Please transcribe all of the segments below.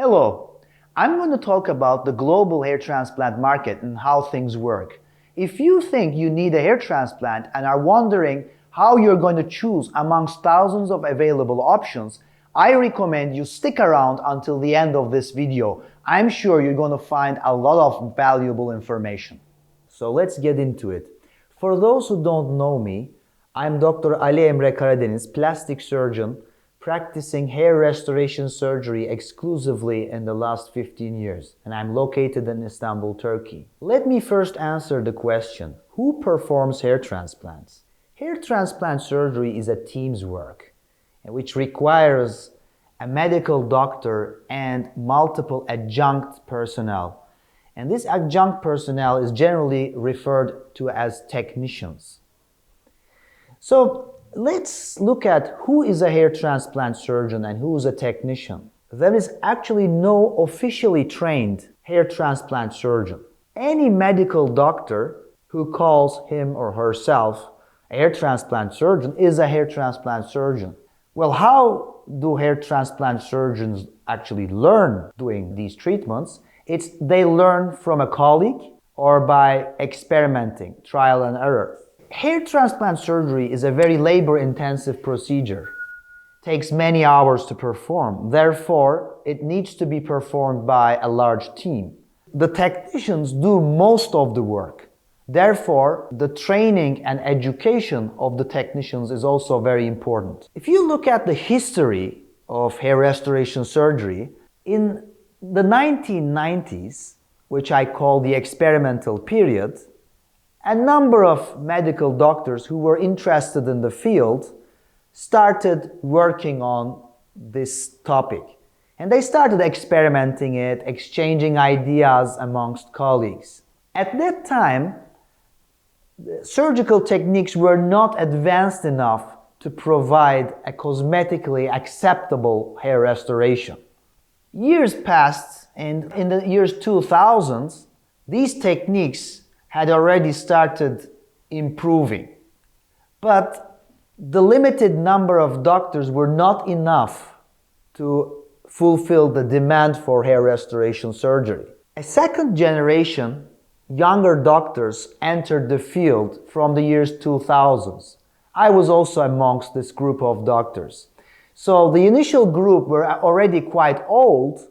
Hello, I'm going to talk about the global hair transplant market and how things work. If you think you need a hair transplant and are wondering how you're going to choose amongst thousands of available options, I recommend you stick around until the end of this video. I'm sure you're going to find a lot of valuable information. So let's get into it. For those who don't know me, I'm Dr. Emre Karadeniz, plastic surgeon, practicing hair restoration surgery exclusively in the last 15 years, and I'm located in Istanbul, Turkey. Let me first answer the question, who performs hair transplants? Hair transplant surgery is a team's work, which requires a medical doctor and multiple adjunct personnel. And this adjunct personnel is generally referred to as technicians. So let's look at who is a hair transplant surgeon and who is a technician. There is actually no officially trained hair transplant surgeon. Any medical doctor who calls him or herself a hair transplant surgeon is a hair transplant surgeon. Well, how do hair transplant surgeons actually learn doing these treatments? They learn from a colleague or by experimenting, trial and error. Hair transplant surgery is a very labor-intensive procedure. It takes many hours to perform. Therefore, it needs to be performed by a large team. The technicians do most of the work. Therefore, the training and education of the technicians is also very important. If you look at the history of hair restoration surgery, in the 1990s, which I call the experimental period, a number of medical doctors who were interested in the field started working on this topic. And they started experimenting it, exchanging ideas amongst colleagues. At that time, surgical techniques were not advanced enough to provide a cosmetically acceptable hair restoration. Years passed, and in the years 2000s, these techniques had already started improving. But the limited number of doctors were not enough to fulfill the demand for hair restoration surgery. A second generation, younger doctors entered the field from the years 2000s. I was also amongst this group of doctors. So the initial group were already quite old,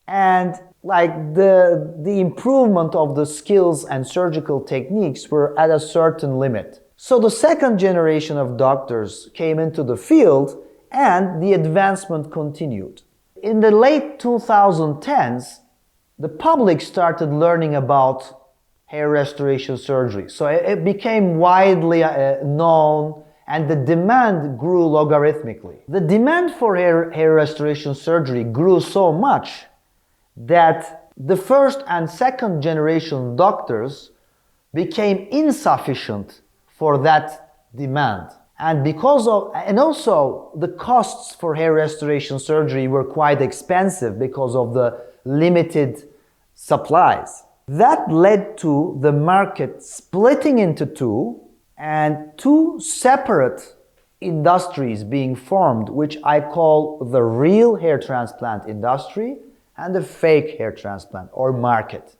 and the improvement of the skills and surgical techniques were at a certain limit. So the second generation of doctors came into the field and the advancement continued. In the late 2010s, the public started learning about hair restoration surgery. So it became widely known, and the demand grew logarithmically. The demand for hair restoration surgery grew so much that the first and second generation doctors became insufficient for that demand. And also the costs for hair restoration surgery were quite expensive because of the limited supplies. That led to the market splitting into two, and two separate industries being formed, which I call the real hair transplant industry and the fake hair transplant or market.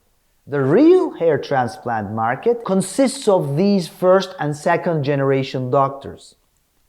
The real hair transplant market consists of these first and second generation doctors.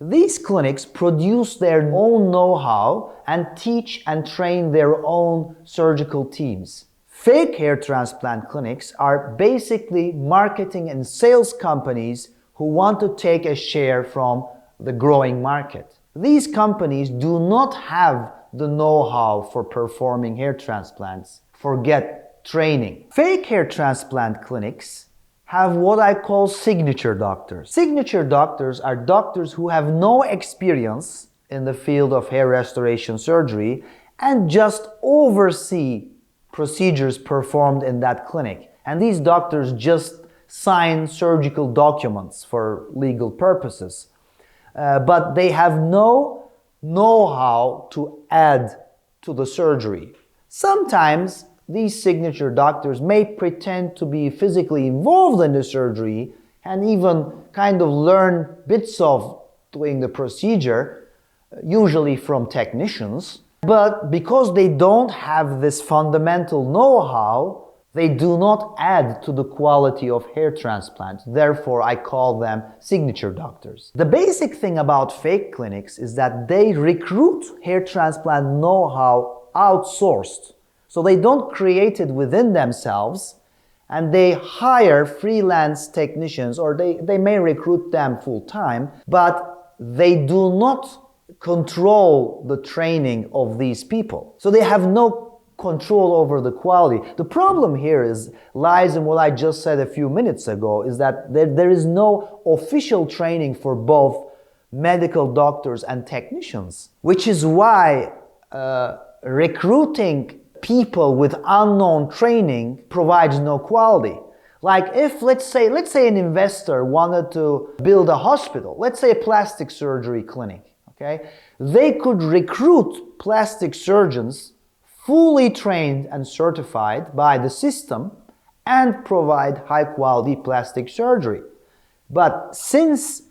These clinics produce their own know-how and teach and train their own surgical teams. Fake hair transplant clinics are basically marketing and sales companies who want to take a share from the growing market. These companies do not have the know-how for performing hair transplants. Forget training. Fake hair transplant clinics have what I call signature doctors. Signature doctors are doctors who have no experience in the field of hair restoration surgery and just oversee procedures performed in that clinic. And these doctors just sign surgical documents for legal purposes. But they have no know-how to add to the surgery. Sometimes these signature doctors may pretend to be physically involved in the surgery and even kind of learn bits of doing the procedure, usually from technicians, But because they don't have this fundamental know-how, they do not add to the quality of hair transplants. Therefore, I call them signature doctors. The basic thing about fake clinics is that they recruit hair transplant know-how outsourced. So they don't create it within themselves, and they hire freelance technicians, or they may recruit them full-time, but they do not control the training of these people. So they have no control over the quality. The problem here lies in what I just said a few minutes ago, is that there is no official training for both medical doctors and technicians, which is why recruiting people with unknown training provides no quality. Like if, let's say an investor wanted to build a hospital, let's say a plastic surgery clinic, okay? They could recruit plastic surgeons fully trained and certified by the system and provide high quality plastic surgery. But since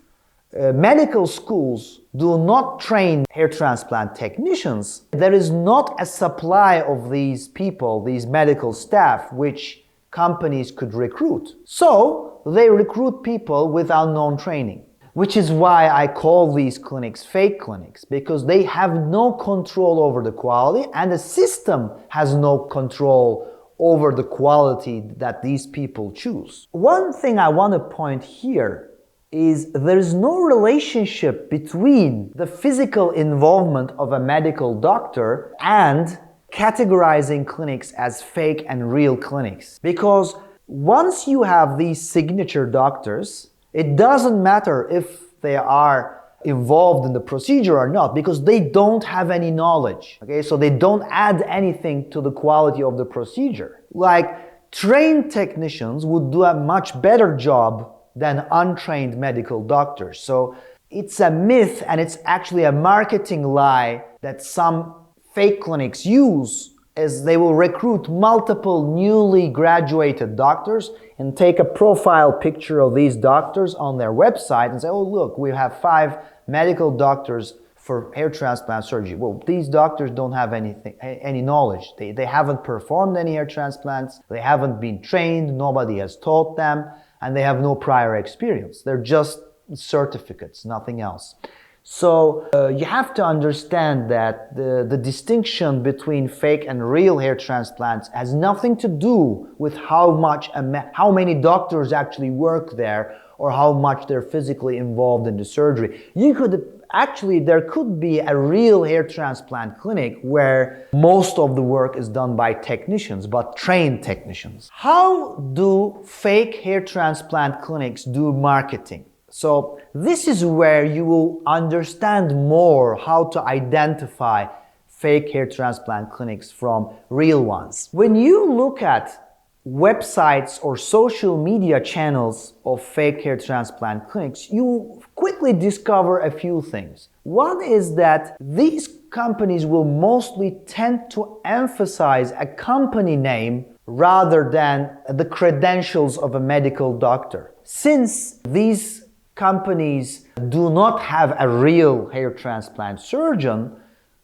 medical schools do not train hair transplant technicians, there is not a supply of these people, these medical staff, which companies could recruit. So they recruit people with unknown training, which is why I call these clinics fake clinics, because they have no control over the quality and the system has no control over the quality that these people choose. One thing I want to point here is there is no relationship between the physical involvement of a medical doctor and categorizing clinics as fake and real clinics. Because once you have these signature doctors, it doesn't matter if they are involved in the procedure or not, because they don't have any knowledge. Okay, so they don't add anything to the quality of the procedure. Like trained technicians would do a much better job than untrained medical doctors. So it's a myth, and it's actually a marketing lie that some fake clinics use, as they will recruit multiple newly graduated doctors and take a profile picture of these doctors on their website and say, oh look, we have 5 medical doctors for hair transplant surgery. Well, these doctors don't have any knowledge. They haven't performed any hair transplants, they haven't been trained, nobody has taught them, and they have no prior experience. They're just certificates, nothing else. So you have to understand that the distinction between fake and real hair transplants has nothing to do with how many doctors actually work there or how much they're physically involved in the surgery. There could be a real hair transplant clinic where most of the work is done by technicians, but trained technicians. How do fake hair transplant clinics do marketing? So this is where you will understand more how to identify fake hair transplant clinics from real ones. When you look at websites or social media channels of fake hair transplant clinics, you quickly discover a few things. One is that these companies will mostly tend to emphasize a company name rather than the credentials of a medical doctor. Since these companies do not have a real hair transplant surgeon,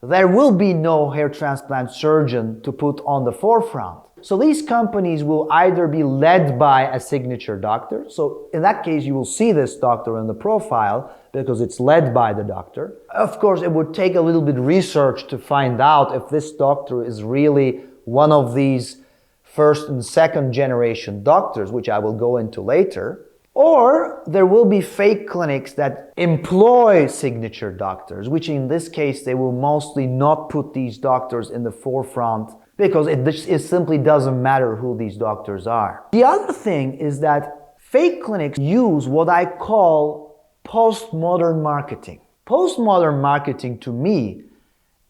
there will be no hair transplant surgeon to put on the forefront. So these companies will either be led by a signature doctor. So in that case, you will see this doctor in the profile because it's led by the doctor. Of course, it would take a little bit of research to find out if this doctor is really one of these first and second generation doctors, which I will go into later. Or there will be fake clinics that employ signature doctors, which in this case, they will mostly not put these doctors in the forefront because it simply doesn't matter who these doctors are. The other thing is that fake clinics use what I call postmodern marketing. Postmodern marketing to me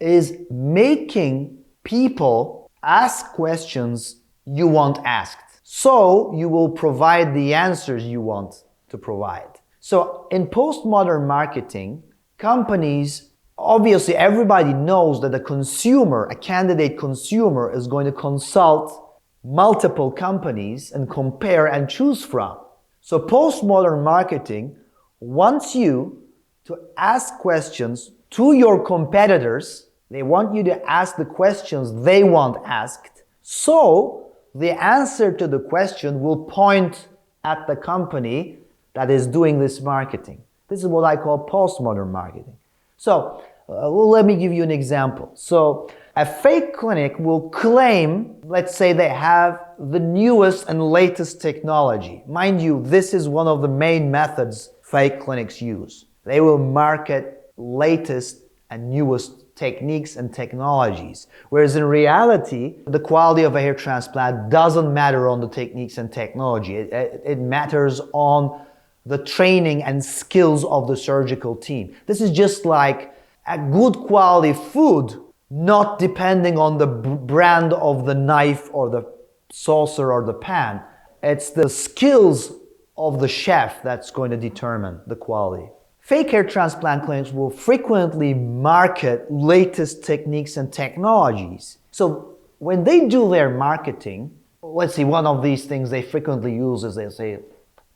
is making people ask questions you want asked. So you will provide the answers you want to provide. So in postmodern marketing, companies, obviously everybody knows that a candidate consumer is going to consult multiple companies and compare and choose from. So postmodern marketing wants you to ask questions to your competitors They want you to ask the questions they want asked. So the answer to the question will point at the company that is doing this marketing. This is what I call postmodern marketing. So let me give you an example. So a fake clinic will claim, let's say they have the newest and latest technology. Mind you, this is one of the main methods fake clinics use. They will market latest and newest techniques and technologies. Whereas in reality, the quality of a hair transplant doesn't matter on the techniques and technology. It matters on the training and skills of the surgical team. This is just like a good quality food, not depending on the brand of the knife or the saucer or the pan. It's the skills of the chef that's going to determine the quality. Fake hair transplant clinics will frequently market latest techniques and technologies. So when they do their marketing, let's see, one of these things they frequently use is they say,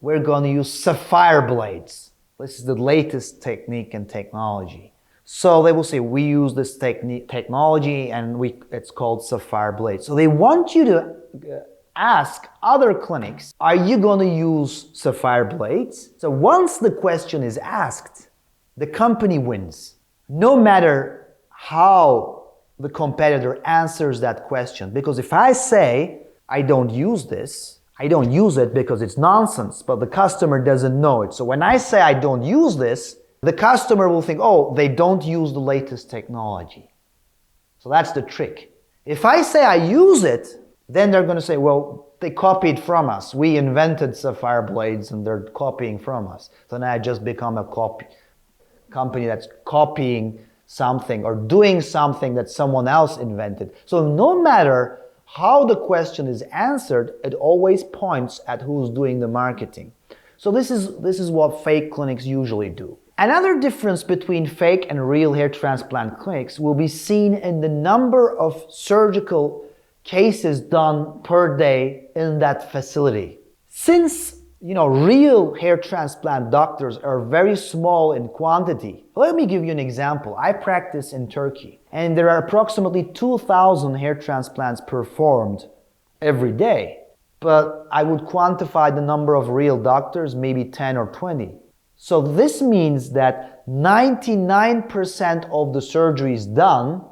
we're going to use sapphire blades. This is the latest technique and technology. So they will say, we use this technology and it's called sapphire blades. So they want you to ask other clinics, are you going to use sapphire blades? So once the question is asked, the company wins. No matter how the competitor answers that question. Because if I say, I don't use this, I don't use it because it's nonsense, but the customer doesn't know it. So when I say I don't use this, the customer will think, oh, they don't use the latest technology. So that's the trick. If I say I use it, then they're going to say, well, they copied from us. We invented sapphire blades and they're copying from us. So now I just become a company that's copying something or doing something that someone else invented. So no matter how the question is answered, it always points at who's doing the marketing. So this is what fake clinics usually do. Another difference between fake and real hair transplant clinics will be seen in the number of surgical cases done per day in that facility. Since, real hair transplant doctors are very small in quantity. Let me give you an example. I practice in Turkey, and there are approximately 2,000 hair transplants performed every day. But I would quantify the number of real doctors, maybe 10 or 20. So this means that 99% of the surgeries done,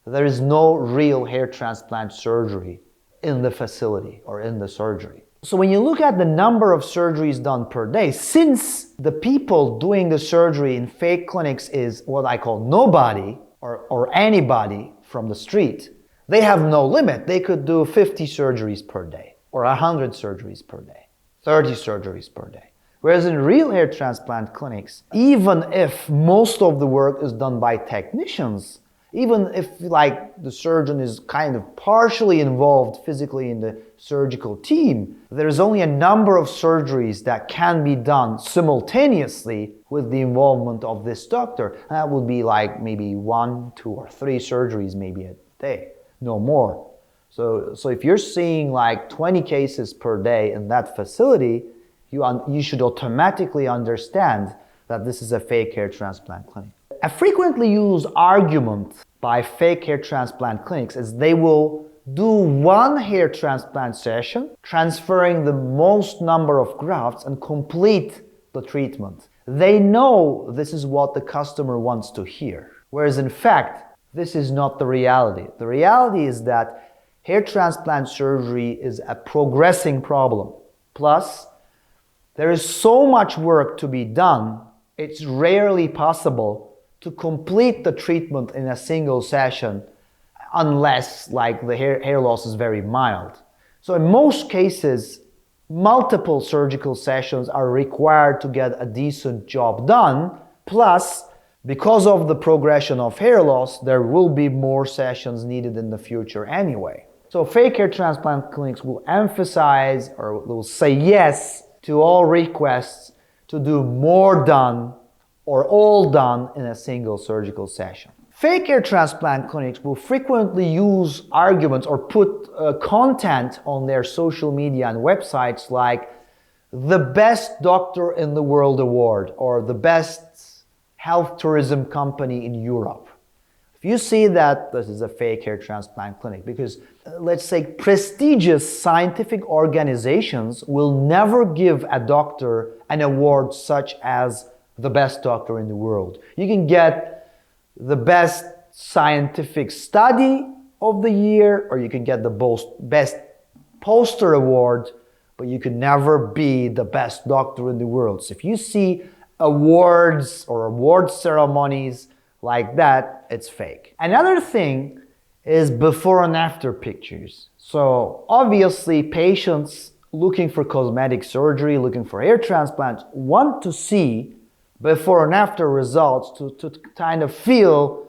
there is no real hair transplant surgery in the facility or in the surgery. So when you look at the number of surgeries done per day, since the people doing the surgery in fake clinics is what I call nobody or anybody from the street, they have no limit. They could do 50 surgeries per day or 100 surgeries per day, 30 surgeries per day. Whereas in real hair transplant clinics, even if most of the work is done by technicians, even if the surgeon is kind of partially involved physically in the surgical team, there's only a number of surgeries that can be done simultaneously with the involvement of this doctor. That would be maybe 1, 2, or 3 surgeries maybe a day, no more. So if you're seeing 20 cases per day in that facility, you should automatically understand that this is a fake hair transplant clinic. A frequently used argument by fake hair transplant clinics is they will do one hair transplant session, transferring the most number of grafts and complete the treatment. They know this is what the customer wants to hear. Whereas in fact, this is not the reality. The reality is that hair transplant surgery is a progressing problem. Plus, there is so much work to be done, it's rarely possible to complete the treatment in a single session unless the hair loss is very mild. So in most cases, multiple surgical sessions are required to get a decent job done. Plus, because of the progression of hair loss, there will be more sessions needed in the future anyway. So fake hair transplant clinics will emphasize or will say yes to all requests to do more done or all done in a single surgical session. Fake hair transplant clinics will frequently use arguments or put content on their social media and websites like the best doctor in the world award or the best health tourism company in Europe. If you see that this is a fake hair transplant clinic, because let's say prestigious scientific organizations will never give a doctor an award such as the best doctor in the world. You can get the best scientific study of the year, or you can get the best poster award, but you can never be the best doctor in the world. So if you see awards or award ceremonies like that, it's fake. Another thing is before and after pictures. So obviously patients looking for cosmetic surgery, looking for hair transplants, want to see before and after results to kind of feel,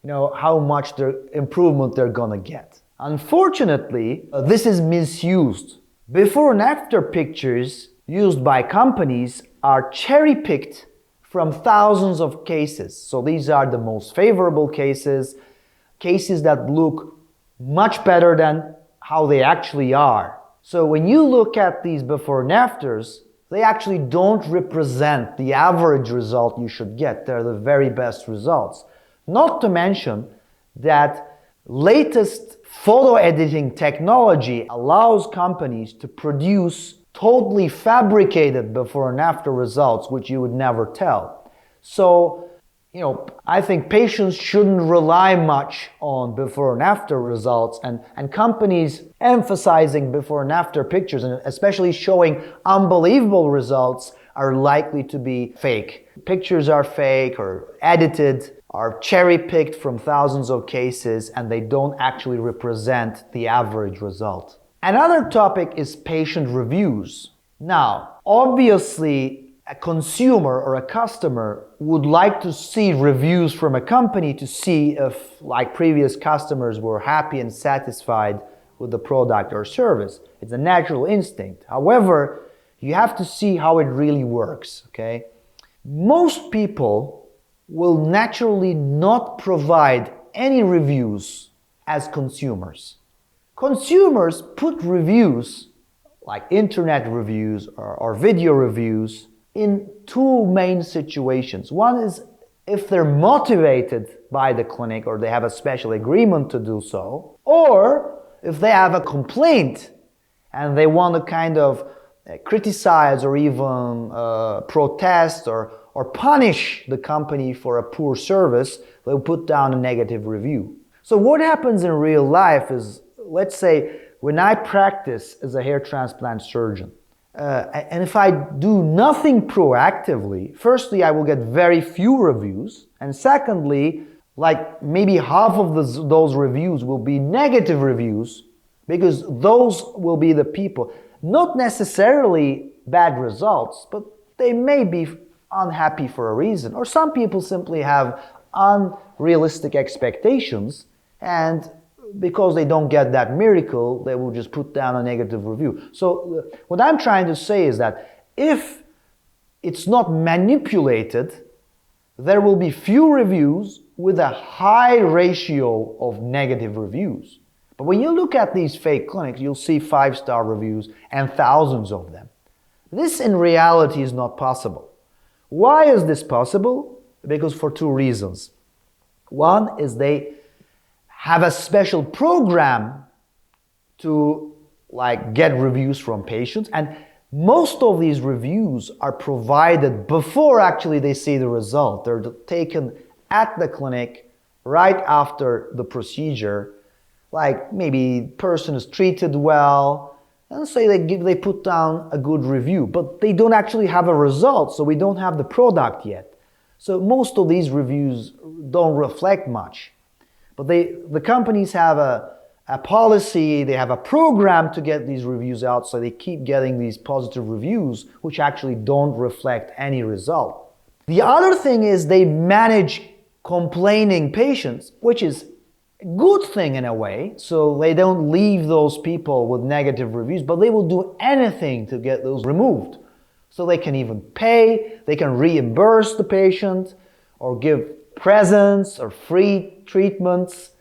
how much improvement they're gonna get. Unfortunately, this is misused. Before and after pictures used by companies are cherry-picked from thousands of cases. So these are the most favorable cases that look much better than how they actually are. So when you look at these before and afters, they actually don't represent the average result you should get. They're the very best results. Not to mention that latest photo editing technology allows companies to produce totally fabricated before and after results, which you would never tell. So, I think patients shouldn't rely much on before and after results, and companies emphasizing before and after pictures, and especially showing unbelievable results, are likely to be fake. Pictures are fake or edited, are cherry-picked from thousands of cases, and they don't actually represent the average result. Another topic is patient reviews. Now, obviously, a consumer or a customer would like to see reviews from a company to see if, like previous customers, were happy and satisfied with the product or service. It's a natural instinct. However, you have to see how it really works, okay? Most people will naturally not provide any reviews as consumers. Consumers put reviews, like internet reviews or video reviews, in two main situations. One is if they're motivated by the clinic or they have a special agreement to do so, or if they have a complaint and they want to kind of criticize or even protest or punish the company for a poor service, they'll put down a negative review. So what happens in real life is, let's say, when I practice as a hair transplant surgeon, and if I do nothing proactively, firstly, I will get very few reviews, and secondly, like maybe half of those reviews will be negative reviews, because those will be the people, not necessarily bad results, but they may be unhappy for a reason, or some people simply have unrealistic expectations, and because they don't get that miracle, they will just put down a negative review. So what I'm trying to say is that if it's not manipulated, there will be few reviews with a high ratio of negative reviews. But when you look at these fake clinics, you'll see 5-star reviews and thousands of them. This in reality is not possible. Why is this possible? Because for two reasons. One is they have a special program to get reviews from patients, and most of these reviews are provided before actually they see the result. They're taken at the clinic right after the procedure, like maybe person is treated well, and say they put down a good review, but they don't actually have a result, so we don't have the product yet. So most of these reviews don't reflect much. But the companies have a policy, they have a program to get these reviews out, so they keep getting these positive reviews, which actually don't reflect any result. The other thing is they manage complaining patients, which is a good thing in a way, so they don't leave those people with negative reviews, but they will do anything to get those removed. So they can even pay, they can reimburse the patient, or give presents or free treatments.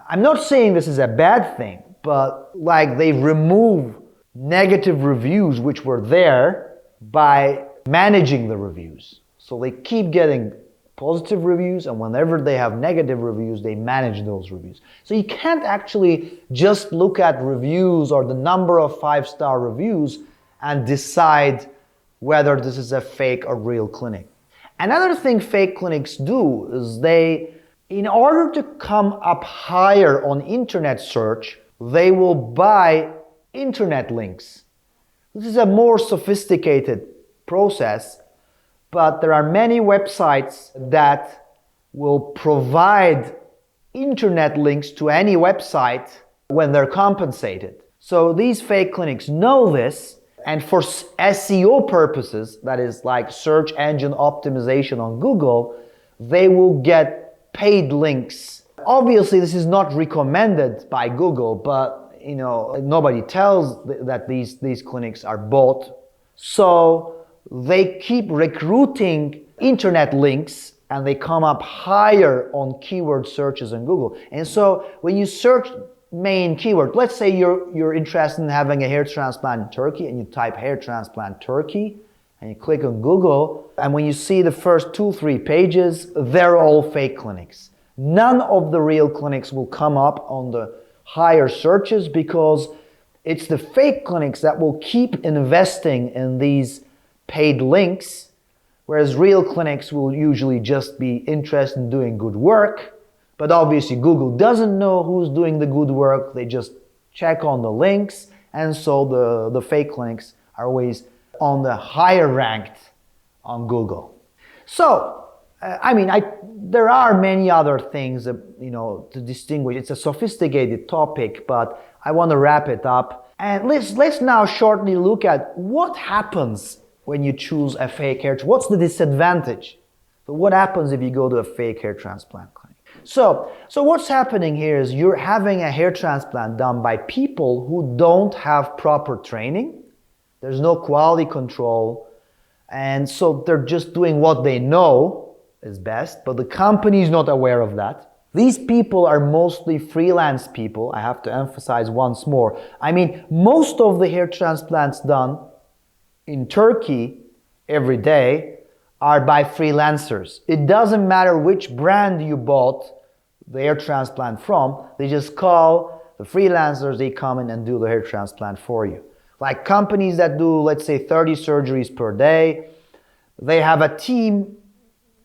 I'm not saying this is a bad thing, but they remove negative reviews which were there by managing the reviews. So they keep getting positive reviews, and whenever they have negative reviews, they manage those reviews. So you can't actually just look at reviews or the number of 5-star reviews and decide whether this is a fake or real clinic. Another thing fake clinics do is in order to come up higher on internet search, they will buy internet links. This is a more sophisticated process, but there are many websites that will provide internet links to any website when they're compensated. So these fake clinics know this, and for SEO purposes, that is like search engine optimization on Google, they will get paid links. Obviously, this is not recommended by Google, but nobody tells that these clinics are bought. So they keep recruiting internet links and they come up higher on keyword searches in Google. And so when you search main keyword, let's say you're interested in having a hair transplant in Turkey, and you type hair transplant Turkey and you click on Google, and when you see the first 2-3 pages, they're all fake clinics. None of the real clinics will come up on the higher searches because it's the fake clinics that will keep investing in these paid links, whereas real clinics will usually just be interested in doing good work. But obviously Google doesn't know who's doing the good work. They just check on the links, and so the fake clinics are always on the higher ranked on Google. So there are many other things to distinguish. It's a sophisticated topic, but I want to wrap it up. And let's now shortly look at what happens when you choose a fake hair. What's the disadvantage? So what happens if you go to a fake hair transplant clinic? So what's happening here is you're having a hair transplant done by people who don't have proper training. There's no quality control, and so they're just doing what they know is best, but the company is not aware of that. These people are mostly freelance people. I have to emphasize once more. Most of the hair transplants done in Turkey every day are by freelancers. It doesn't matter which brand you bought the hair transplant from, they just call the freelancers, they come in and do the hair transplant for you. Like companies that do, let's say, 30 surgeries per day, they have a team.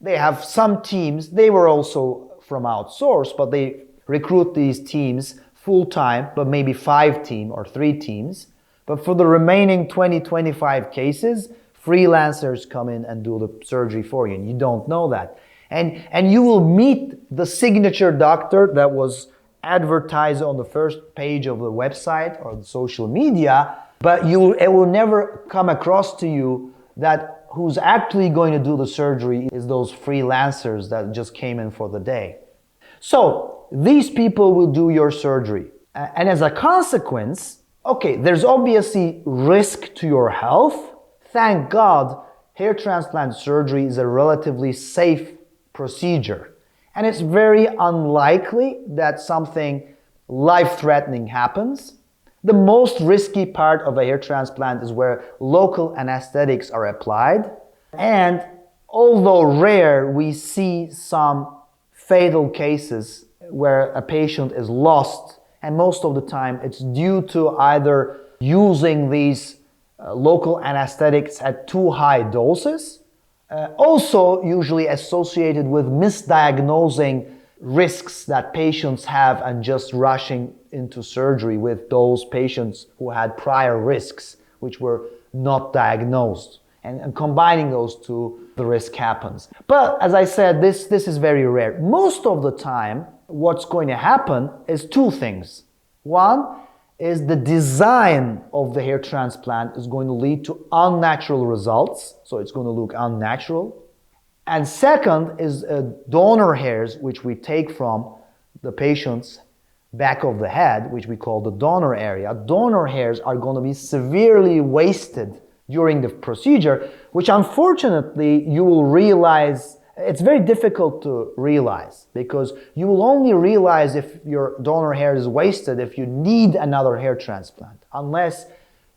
They have some teams, they were also from outsourced, but they recruit these teams full-time, but maybe 5 teams or 3 teams. But for the remaining 20-25 cases, freelancers come in and do the surgery for you, and you don't know that. And you will meet the signature doctor that was advertised on the first page of the website or the social media, but it will never come across to you that who's actually going to do the surgery is those freelancers that just came in for the day. So these people will do your surgery. And as a consequence, there's obviously risk to your health. Thank God, hair transplant surgery is a relatively safe procedure. And it's very unlikely that something life-threatening happens. The most risky part of a hair transplant is where local anesthetics are applied. And although rare, we see some fatal cases where a patient is lost. And most of the time it's due to either using these local anesthetics at too high doses. Also usually associated with misdiagnosing risks that patients have and just rushing into surgery with those patients who had prior risks which were not diagnosed, and combining those two, the risk happens. But as I said, this is very rare. Most of the time what's going to happen is 2 things. One is the design of the hair transplant is going to lead to unnatural results, so it's going to look unnatural. And second is donor hairs, which we take from the patient's back of the head, which we call the donor area. Donor hairs are going to be severely wasted during the procedure, which unfortunately you will realize, it's very difficult to realize, because you will only realize if your donor hair is wasted if you need another hair transplant, unless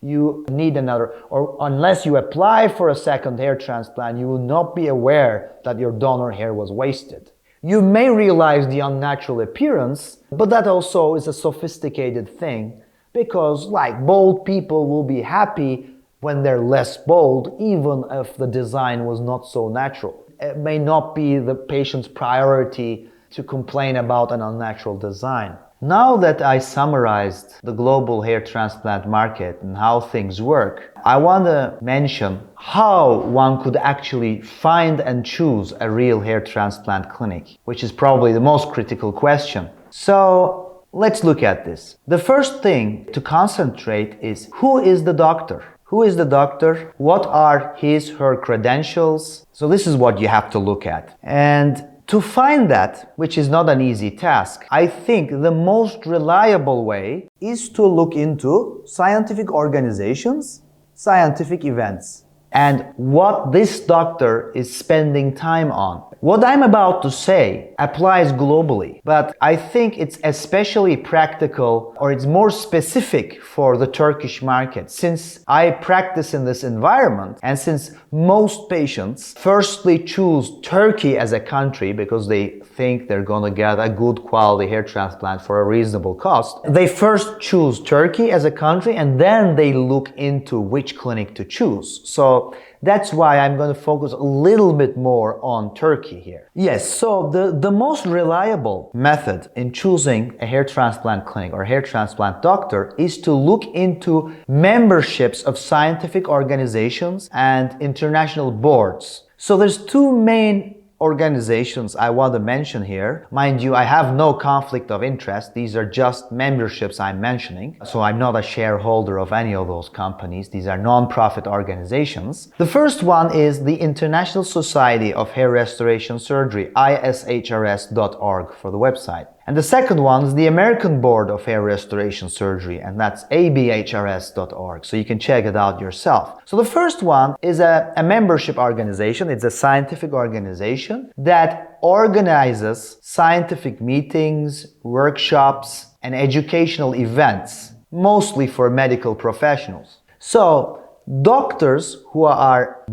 you need another, or unless you apply for a second hair transplant, you will not be aware that your donor hair was wasted. You may realize the unnatural appearance, but that also is a sophisticated thing, because like bald people will be happy when they're less bald, even if the design was not so natural. It may not be the patient's priority to complain about an unnatural design. Now that I summarized the global hair transplant market and how things work, I want to mention how one could actually find and choose a real hair transplant clinic, which is probably the most critical question. So let's look at this. The first thing to concentrate is, who is the doctor? Who is the doctor? What are her credentials? So this is what you have to look at. And to find that, which is not an easy task, I think the most reliable way is to look into scientific organizations, scientific events, and what this doctor is spending time on. What I'm about to say applies globally, but I think it's especially practical, or it's more specific for the Turkish market, since I practice in this environment, and since most patients firstly choose Turkey as a country because they think they're gonna get a good quality hair transplant for a reasonable cost. They first choose Turkey as a country, and then they look into which clinic to choose. So that's why I'm going to focus a little bit more on Turkey here. Yes, so the most reliable method in choosing a hair transplant clinic or hair transplant doctor is to look into memberships of scientific organizations and international boards. So there's two main organizations I want to mention here. Mind you, I have no conflict of interest. These are just memberships I'm mentioning. So I'm not a shareholder of any of those companies. These are non-profit organizations. The first one is the International Society of Hair Restoration Surgery, ishrs.org for the website. And the second one is the American Board of Hair Restoration Surgery, and that's abhrs.org, so you can check it out yourself. So the first one is a membership organization. It's a scientific organization that organizes scientific meetings, workshops, and educational events, mostly for medical professionals. So doctors who are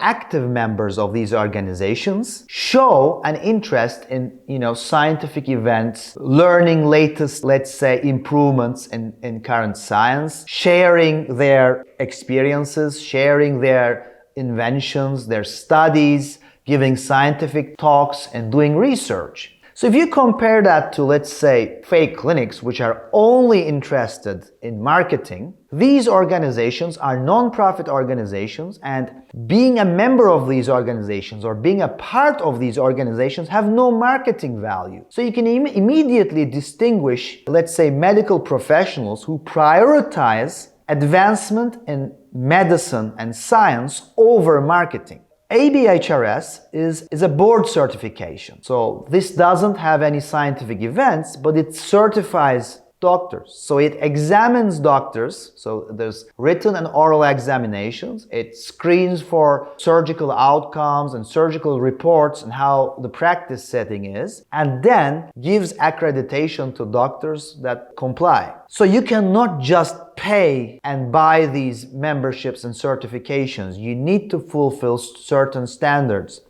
active members of these organizations show an interest in, scientific events, learning latest, let's say, improvements in current science, sharing their experiences, sharing their inventions, their studies, giving scientific talks, and doing research. So if you compare that to, let's say, fake clinics, which are only interested in marketing, these organizations are non-profit organizations, and being a member of these organizations or being a part of these organizations have no marketing value. So you can immediately distinguish, let's say, medical professionals who prioritize advancement in medicine and science over marketing. ABHRS is a board certification. So this doesn't have any scientific events, but it certifies doctors. So it examines doctors. So there's written and oral examinations. It screens for surgical outcomes and surgical reports and how the practice setting is, and then gives accreditation to doctors that comply. So you cannot just pay and buy these memberships and certifications. You need to fulfill certain standards.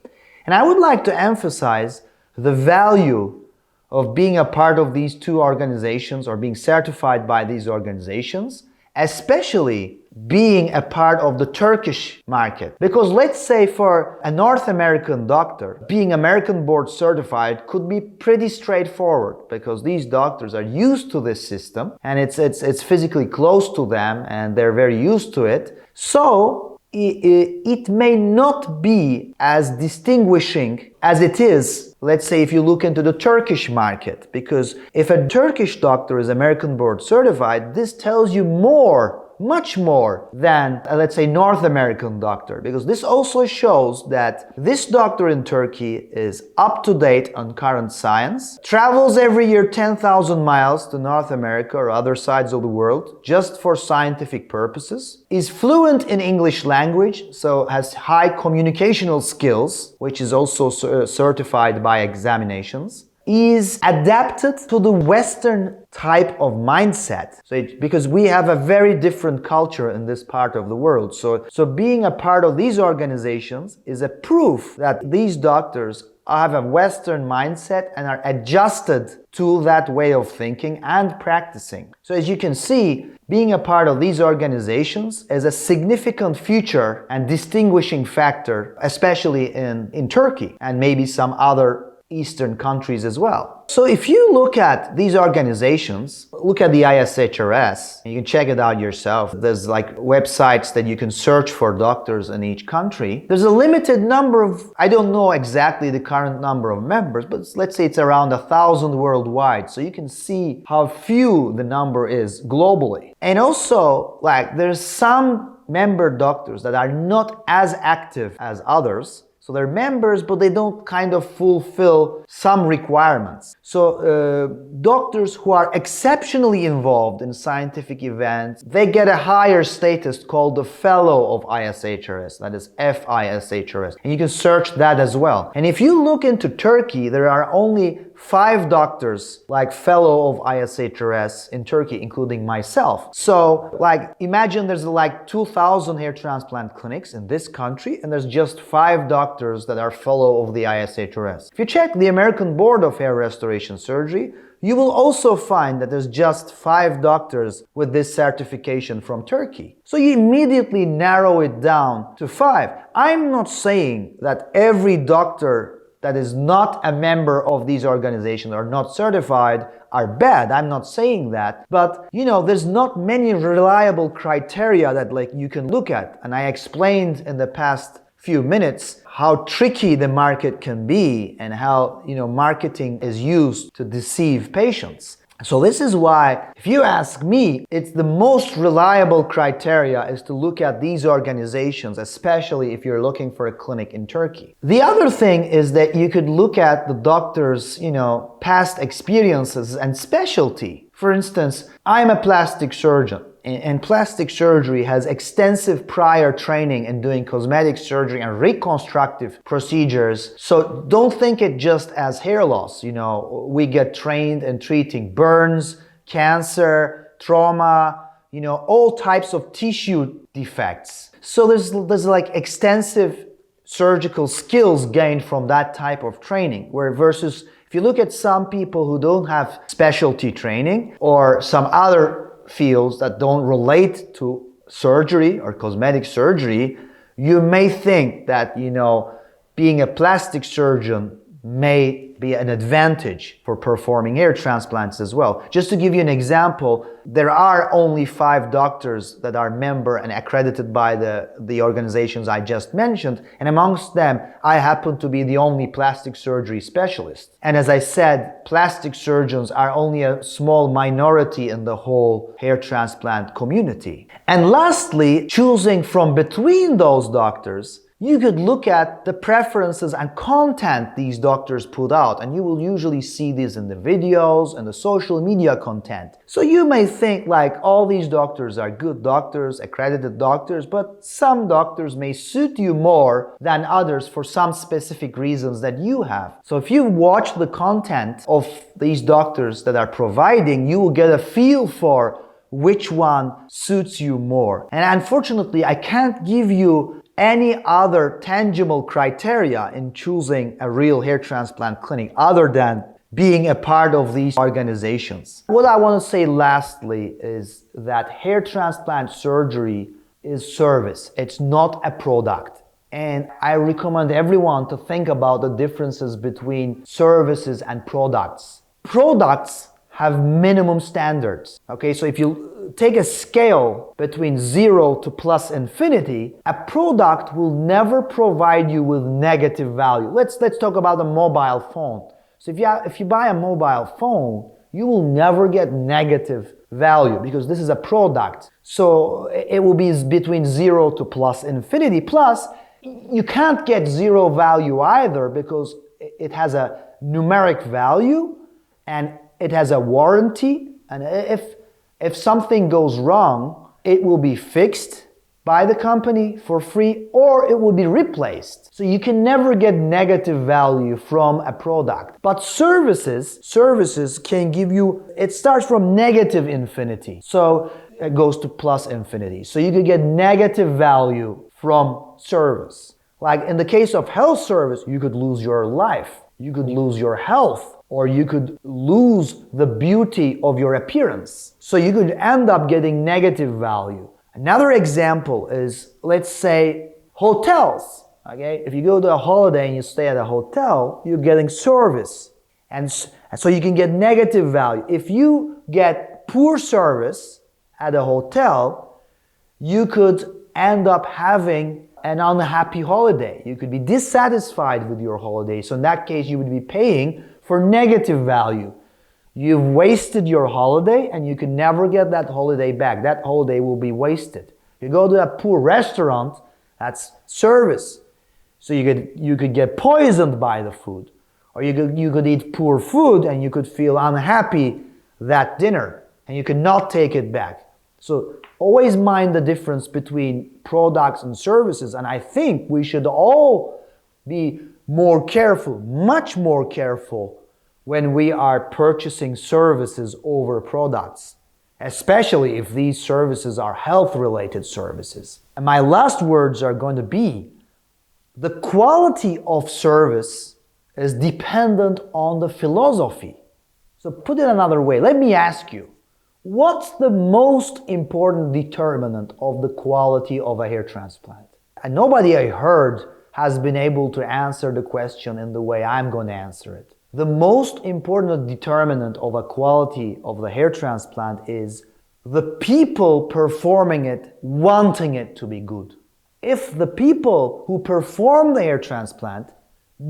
And I would like to emphasize the value of being a part of these two organizations or being certified by these organizations, especially being a part of the Turkish market. Because let's say for a North American doctor, being American board certified could be pretty straightforward because these doctors are used to this system and it's physically close to them and they're very used to it. So it may not be as distinguishing as it is, let's say, if you look into the Turkish market, because if a Turkish doctor is American board certified, this tells you much more than, let's say, North American doctor, because this also shows that this doctor in Turkey is up to date on current science, travels every year 10,000 miles to North America or other sides of the world just for scientific purposes, is fluent in English language, so has high communicational skills, which is also certified by examinations, is adapted to the Western type of mindset. Because we have a very different culture in this part of the world. So being a part of these organizations is a proof that these doctors have a Western mindset and are adjusted to that way of thinking and practicing. So as you can see, being a part of these organizations is a significant feature and distinguishing factor, especially in Turkey and maybe some other Eastern countries as well. So if you look at these organizations, look at the ISHRS, you can check it out yourself. There's like websites that you can search for doctors in each country. There's a limited number of, I don't know exactly the current number of members, but let's say it's around 1,000 worldwide. So you can see how few the number is globally. And also, like, there's some member doctors that are not as active as others. So they're members, but they don't kind of fulfill some requirements. So doctors who are exceptionally involved in scientific events, they get a higher status called the Fellow of ISHRS, that is FISHRS. And you can search that as well. And if you look into Turkey, there are only 5 doctors like Fellow of ISHRS in Turkey, including myself. So like imagine there's like 2,000 hair transplant clinics in this country and there's just 5 doctors that are Fellow of the ISHRS. If you check the American Board of Hair Restoration Surgery, you will also find that there's just 5 doctors with this certification from Turkey. So you immediately narrow it down to 5. I'm not saying that every doctor that is not a member of these organizations or not certified are bad. I'm not saying that. But, you know, there's not many reliable criteria that like you can look at. And I explained in the past few minutes how tricky the market can be and how, you know, marketing is used to deceive patients. So this is why, if you ask me, it's the most reliable criteria is to look at these organizations, especially if you're looking for a clinic in Turkey. The other thing is that you could look at the doctor's, you know, past experiences and specialty. For instance, I'm a plastic surgeon. And plastic surgery has extensive prior training in doing cosmetic surgery and reconstructive procedures. So don't think it just as hair loss. You know, we get trained in treating burns, cancer, trauma, you know, all types of tissue defects. So there's like extensive surgical skills gained from that type of training, where versus if you look at some people who don't have specialty training or some other fields that don't relate to surgery or cosmetic surgery, you may think that, you know, being a plastic surgeon may be an advantage for performing hair transplants as well. Just to give you an example, there are only 5 doctors that are member and accredited by the organizations I just mentioned, and amongst them, I happen to be the only plastic surgery specialist. And as I said, plastic surgeons are only a small minority in the whole hair transplant community. And lastly, choosing from between those doctors, you could look at the preferences and content these doctors put out, and you will usually see these in the videos and the social media content. So you may think like all these doctors are good doctors, accredited doctors, but some doctors may suit you more than others for some specific reasons that you have. So if you watch the content of these doctors that are providing, you will get a feel for which one suits you more. And unfortunately, I can't give you any other tangible criteria in choosing a real hair transplant clinic other than being a part of these organizations. What I want to say lastly is that hair transplant surgery is service. It's not a product. And I recommend everyone to think about the differences between services and products. Products have minimum standards. Okay, so if you take a scale between 0 to plus infinity, a product will never provide you with negative value. Let's talk about a mobile phone. So if you buy a mobile phone, you will never get negative value because this is a product. So it will be between 0 to plus infinity. Plus, you can't get 0 value either because it has a numeric value and it has a warranty, and if something goes wrong, it will be fixed by the company for free, or it will be replaced. So you can never get negative value from a product. But services can give you, it starts from negative infinity. So it goes to plus infinity. So you could get negative value from service. Like in the case of health service, you could lose your life, you could lose your health, or you could lose the beauty of your appearance. So you could end up getting negative value. Another example is, let's say, hotels. Okay, if you go to a holiday and you stay at a hotel, you're getting service. And so you can get negative value. If you get poor service at a hotel, you could end up having an unhappy holiday. You could be dissatisfied with your holiday. So in that case, you would be paying for negative value. You've wasted your holiday and you can never get that holiday back. That holiday will be wasted. You go to a poor restaurant, that's service. So you could get poisoned by the food. Or you could eat poor food and you could feel unhappy that dinner and you could not take it back. So always mind the difference between products and services, and I think we should all be more careful, much more careful, when we are purchasing services over products, especially if these services are health-related services. And my last words are going to be, the quality of service is dependent on the philosophy. So put it another way, let me ask you, what's the most important determinant of the quality of a hair transplant? And nobody I heard has been able to answer the question in the way I'm going to answer it. The most important determinant of a quality of the hair transplant is the people performing it wanting it to be good. If the people who perform the hair transplant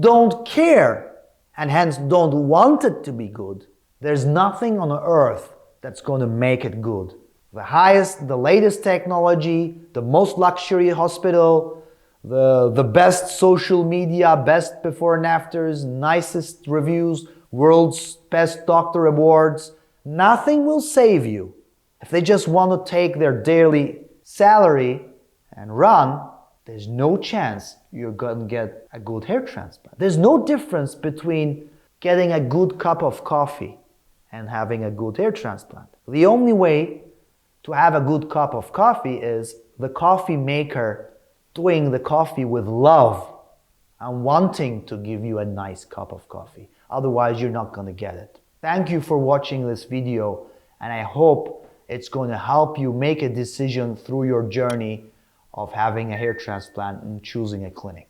don't care and hence don't want it to be good, there's nothing on earth that's going to make it good. The highest, the latest technology, the most luxury hospital, the best social media, best before and afters, nicest reviews, world's best doctor awards, nothing will save you. If they just want to take their daily salary and run, there's no chance you're going to get a good hair transplant. There's no difference between getting a good cup of coffee and having a good hair transplant. The only way to have a good cup of coffee is the coffee maker doing the coffee with love and wanting to give you a nice cup of coffee. Otherwise, you're not going to get it. Thank you for watching this video, and I hope it's going to help you make a decision through your journey of having a hair transplant and choosing a clinic.